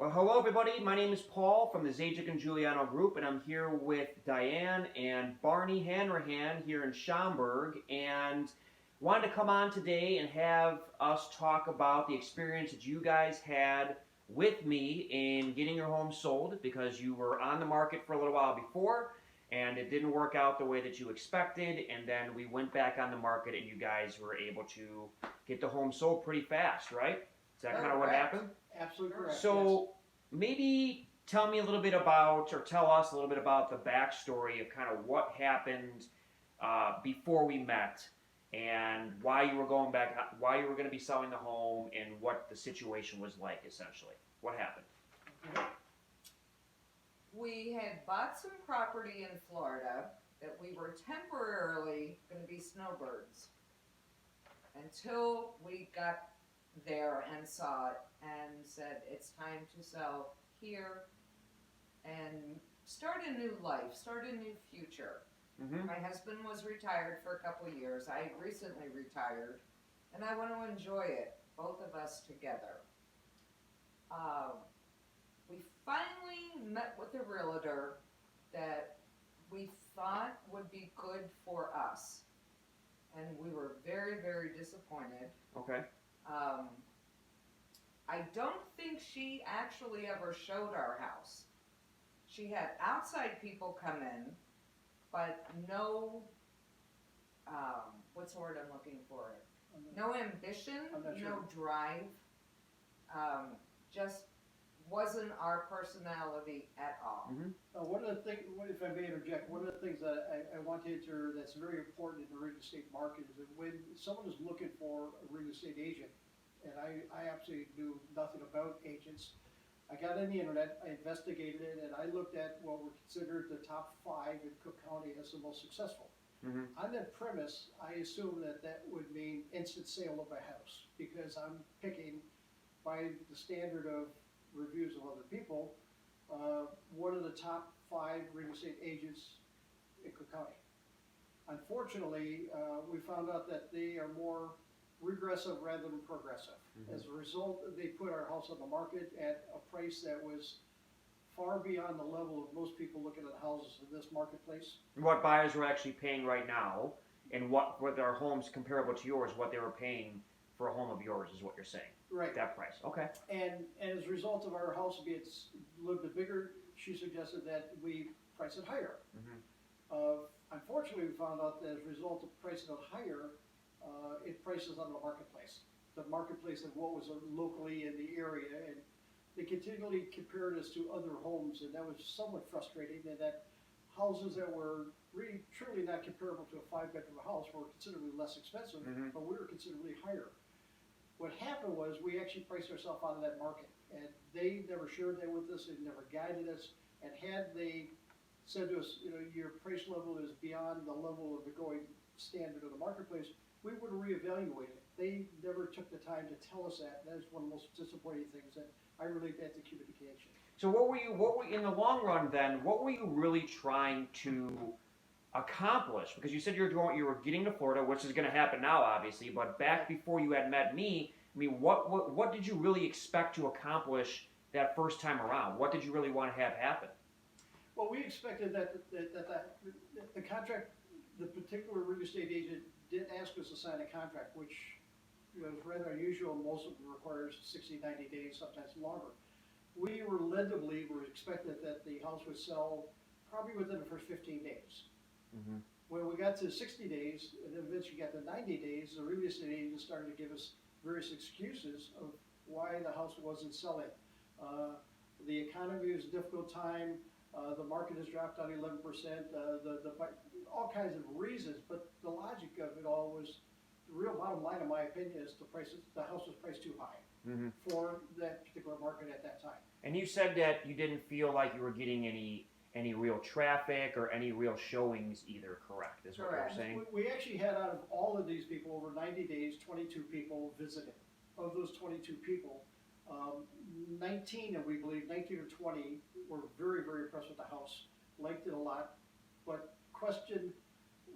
Well, hello everybody. My name is Paul from the Zajic and Giuliano Group, and I'm here with Diane and Barney Hanrahan here in Schaumburg, and wanted to come on today and have us talk about the experience that you guys had with me in getting your home sold, because you were on the market for a little while before, and it didn't work out the way that you expected, and then we went back on the market, and you guys were able to get the home sold pretty fast, right? Is that kind of what happened? Absolutely correct. So maybe tell me a little bit about, or tell us a little bit about the backstory of kind of what happened before we met, and why you were going back, why you were going to be selling the home, and what the situation was like, essentially. What happened? Okay. We had bought some property in Florida that we were temporarily going to be snowbirds until we got there and saw it and said it's time to sell here and start a new life, start a new future. Mm-hmm. My husband was retired for a couple of years. I recently retired, and I want to enjoy it, both of us together. We finally met with a realtor that we thought would be good for us, and we were very, very disappointed. Okay. I don't think she actually ever showed our house. She had outside people come in, but no, what's the word I'm looking for? No ambition, no drive, just wasn't our personality at all. Mm-hmm. One of the things, if I may interject, one of the things that I want to enter that's very important in the real estate market is that when someone is looking for a real estate agent, and I absolutely knew nothing about agents, I got on the internet, I investigated it, and I looked at what were considered the top 5 in Cook County as the most successful. Mm-hmm. On that premise, I assumed that would mean instant sale of a house, because I'm picking, by the standard of reviews of other people, one of the top 5 real estate agents in Cook County. Unfortunately, we found out that they are more regressive rather than progressive. Mm-hmm. As a result, they put our house on the market at a price that was far beyond the level of most people looking at houses in this marketplace. What buyers were actually paying right now, and what their homes comparable to yours, what they were paying for a home of yours, is what you're saying. Right. That price. Okay. And as a result of our house being a little bit bigger, she suggested that we price it higher. Mm-hmm. Unfortunately, we found out that as a result of pricing it higher, it prices on the marketplace of what was locally in the area, and they continually compared us to other homes, and that was somewhat frustrating. And that houses that were really truly not comparable to a 5-bedroom house were considerably less expensive, mm-hmm. but we were considerably higher. What happened was we actually priced ourselves out of that market, and they never shared that with us, they never guided us, and had they said to us, your price level is beyond the level of the going standard of the marketplace, we would reevaluate it. They never took the time to tell us that. That is one of the most disappointing things that I relate that to communication. So what were in the long run then, what were you really trying to accomplish? Because you said you were getting to Florida, which is going to happen now, obviously, but back before you had met me, I mean, what did you really expect to accomplish that first time around? What did you really want to have happen? Well, we expected that the contract, the particular real estate agent did ask us to sign a contract, which was rather unusual. Most of them requires 60, 90 days, sometimes longer. We were led to believe, we expected that the house would sell probably within the first 15 days. Mm-hmm. When we got to 60 days, and then eventually got to 90 days, the real estate agent started to give us various excuses of why the house wasn't selling. The economy was a difficult time. The market has dropped down 11%. All kinds of reasons, but the logic of it all was, the real bottom line, in my opinion, is the house was priced too high mm-hmm. for that particular market at that time. And you said that you didn't feel like you were getting any real traffic or any real showings either, correct? Is what you're saying? We actually had, out of all of these people, over 90 days, 22 people visited. Of those 22 people, 19 we believe, 19 or 20 were very, very impressed with the house, liked it a lot, but questioned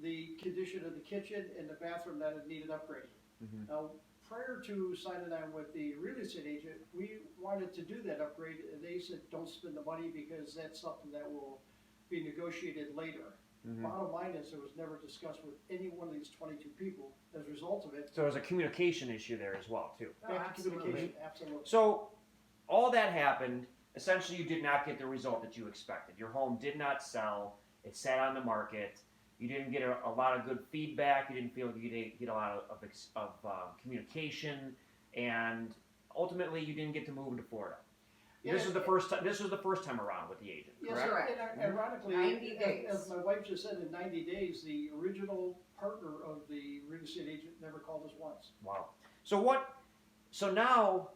the condition of the kitchen and the bathroom that it needed upgrading. Mm-hmm. Now, prior to signing on with the real estate agent, we wanted to do that upgrade, and they said, don't spend the money because that's something that will be negotiated later. Mhm. Bottom line is, it was never discussed with any one of these 22 people. As a result of it, So there's a communication issue there as well, too. Oh, back to absolutely. communication, absolutely. So all that happened. Essentially, you did not get the result that you expected. Your home did not sell. It sat on the market. You didn't get a lot of good feedback. You didn't feel like you didn't get a lot of communication, and ultimately, you didn't get to move into Florida. Yeah, This was the first time. This was the first time around with the agent, Yes, correct? Correct. and ironically, 90 days. as my wife just said, in 90 days, the original partner of the real estate agent never called us once. Wow. So what? So now,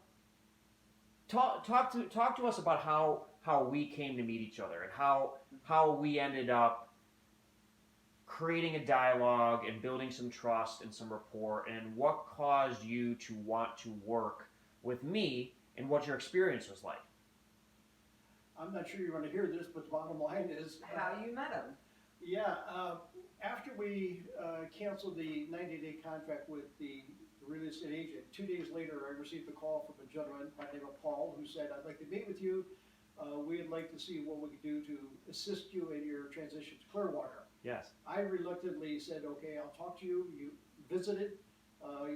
talk to us about how we came to meet each other and how we ended up creating a dialogue and building some trust and some rapport, and what caused you to want to work with me and what your experience was like. I'm not sure you want to hear this, but the bottom line is How you met him. yeah. After we canceled the 90-day contract with the real estate agent, 2 days later, I received a call from a gentleman by the name of Paul, who said, "I'd like to meet with you. We'd like to see what we could do to assist you in your transition to Clearwater." Yes. I reluctantly said, "Okay, I'll talk to you." You visited.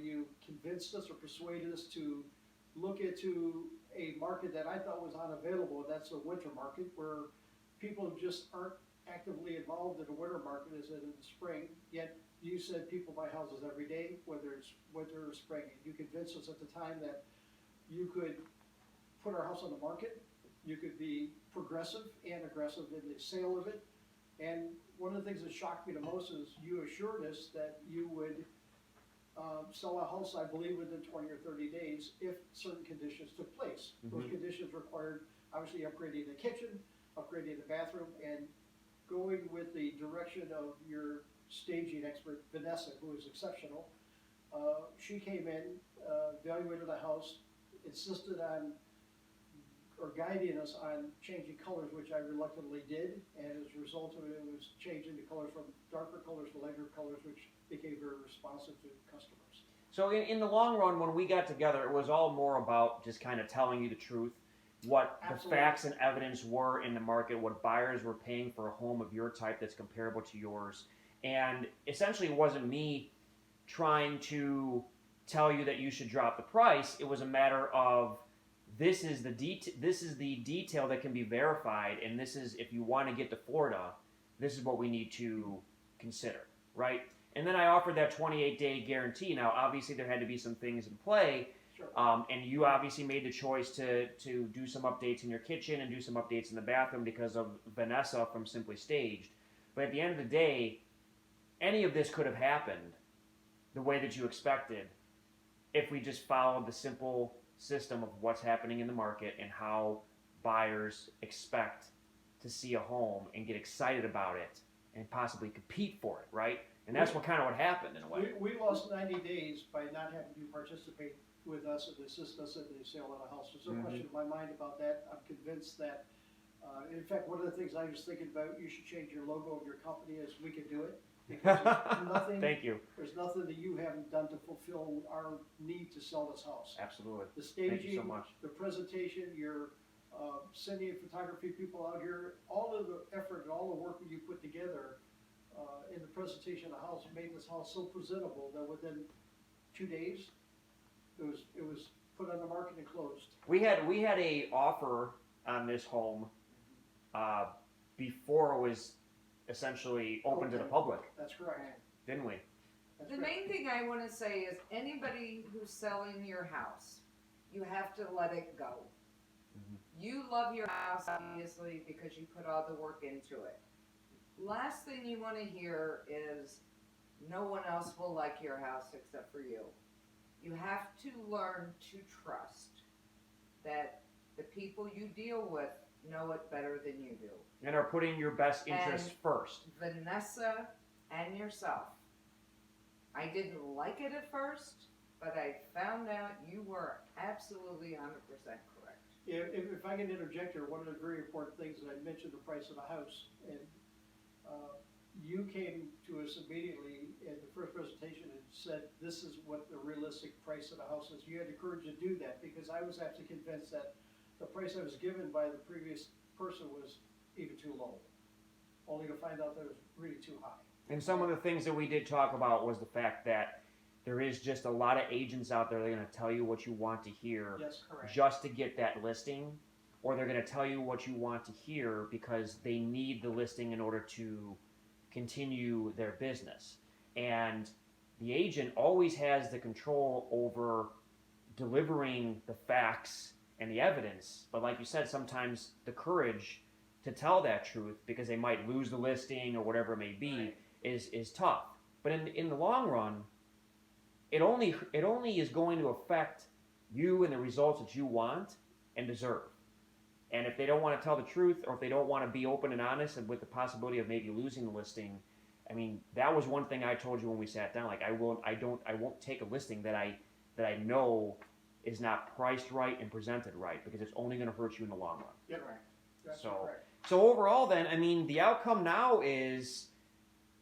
You convinced us or persuaded us to look into a market that I thought was unavailable. That's a winter market where people just aren't actively involved in a winter market as in the spring. Yet you said people buy houses every day, whether it's winter or spring. And you convinced us at the time that you could put our house on the market. You could be progressive and aggressive in the sale of it. And one of the things that shocked me the most is you assured us that you would sell a house, I believe, within 20 or 30 days if certain conditions took place. Those conditions required, obviously, upgrading the kitchen, upgrading the bathroom, and going with the direction of your staging expert, Vanessa, who is exceptional. She came in, evaluated the house, insisted on or guiding us on changing colors, which I reluctantly did, and as a result of it, it was changing the colors from darker colors to lighter colors, which became very responsive to customers. So in the long run, when we got together, it was all more about just kind of telling you the truth, what Absolutely. the facts and evidence were in the market, what buyers were paying for a home of your type that's comparable to yours. And essentially, it wasn't me trying to tell you that you should drop the price. It was a matter of this is the detail that can be verified, and this is, if you want to get to Florida, this is what we need to consider, right? And then I offered that 28-day guarantee. Now, obviously, there had to be some things in play, Sure. and you obviously made the choice to do some updates in your kitchen and do some updates in the bathroom because of Vanessa from Simply Staged. But at the end of the day, any of this could have happened the way that you expected if we just followed the simple system of what's happening in the market and how buyers expect to see a home and get excited about it and possibly compete for it, right? And that's what happened in a way. We lost 90 days by not having you participate with us and assist us in the sale of the house. There's no question in my mind about that. I'm convinced that, in fact, one of the things I was thinking about, you should change your logo of your company as we can do it. Because there's nothing, Thank you. there's nothing that you haven't done to fulfill our need to sell this house. Absolutely. The Thank you staging, so much. the presentation, your sending photography people out here, all of the effort and all the work that you put together in the presentation of the house made this house so presentable that within 2 days, it was put on the market and closed. We had a offer on this home before it was essentially open to the public, That's correct. didn't we? That's The correct. main thing I want to say is anybody who's selling your house, you have to let it go. You love your house, obviously, because you put all the work into it. Last thing you want to hear is no one else will like your house except for you. You have to learn to trust that the people you deal with know it better than you do. And are putting your best interests And first. Vanessa and yourself. I didn't like it at first, but I found out you were absolutely 100% correct. If I can interject here, one of the very important things that I mentioned, the price of the house, and you came to us immediately in the first presentation and said, this is what the realistic price of the house is. You had the courage to do that, because I was actually convinced that the price I was given by the previous person was even too low, only to find out that it was really too high. And some of the things that we did talk about was the fact that there is just a lot of agents out there that are going to tell you what you want to hear Yes, Correct. just to get that listing, or they're going to tell you what you want to hear because they need the listing in order to continue their business. And the agent always has the control over delivering the facts and the evidence, but like you said, sometimes the courage to tell that truth, because they might lose the listing or whatever it may be, Right. is tough. But in the long run, it only is going to affect you and the results that you want and deserve. And if they don't want to tell the truth, or if they don't want to be open and honest, and with the possibility of maybe losing the listing, I mean, that was one thing I told you when we sat down. Like, I won't take a listing that I know is not priced right and presented right, because it's only going to hurt you in the long run. Yep. Correct. That's So- correct. So overall, then, I mean, the outcome now is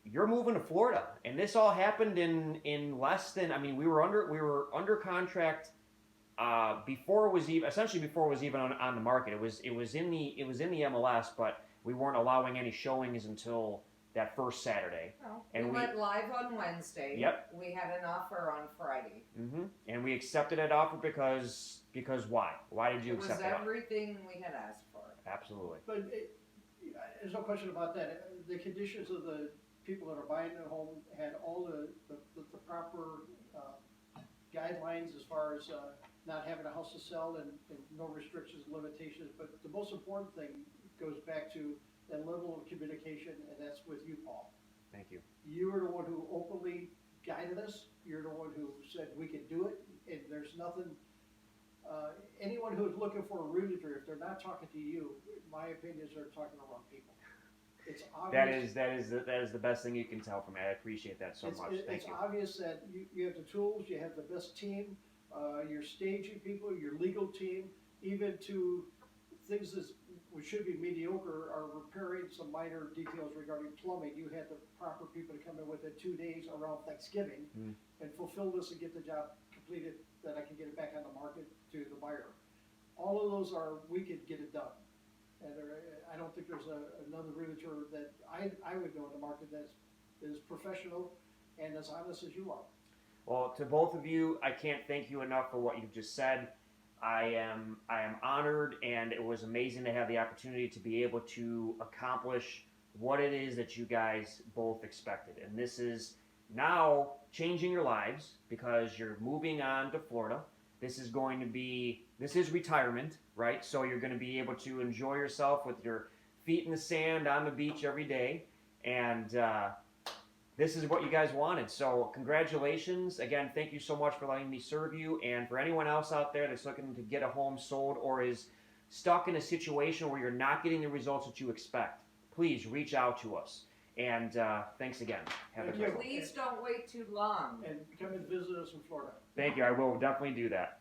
you're moving to Florida, and this all happened in less than. I mean, we were under contract before it was even on the market. It was in the MLS, but we weren't allowing any showings until that first Saturday. Well, And we we- went live on Wednesday. Yep. We had an offer on Friday. And we accepted that offer because why? Why did you It was accept that offer? everything we had asked for. Absolutely. But there's no question about that. The conditions of the people that are buying the home had all the proper guidelines as far as not having a house to sell and no restrictions, limitations. But the most important thing goes back to that level of communication, and that's with you, Paul. Thank you. You were the one who openly guided us. You're the one who said we could do it, and there's nothing. Anyone who's looking for a realtor, if they're not talking to you, my opinion is they're talking to the wrong people. It's obvious. That is the best thing you can tell from me. I appreciate that so much. Thank It's you. obvious that you have the tools, you have the best team, your staging people, your legal team, even to things that which should be mediocre are repairing some minor details regarding plumbing. You had the proper people to come in within 2 days around Thanksgiving and fulfill this and get the job completed, that I can get it back on the market to the buyer. All of those we could get it done. And I don't think there's another realtor that I would know in the market that is professional and as honest as you are. Well, to both of you, I can't thank you enough for what you've just said. I am honored, and it was amazing to have the opportunity to be able to accomplish what it is that you guys both expected. And this is now changing your lives, because you're moving on to Florida. This is retirement, right? So you're going to be able to enjoy yourself with your feet in the sand on the beach every day. And this is what you guys wanted. So congratulations. Again, thank you so much for letting me serve you. And for anyone else out there that's looking to get a home sold or is stuck in a situation where you're not getting the results that you expect, please reach out to us. And thanks again. Have a Thank great you. one. Please don't wait too long. And come and visit us in Florida. Thank you. I will definitely do that.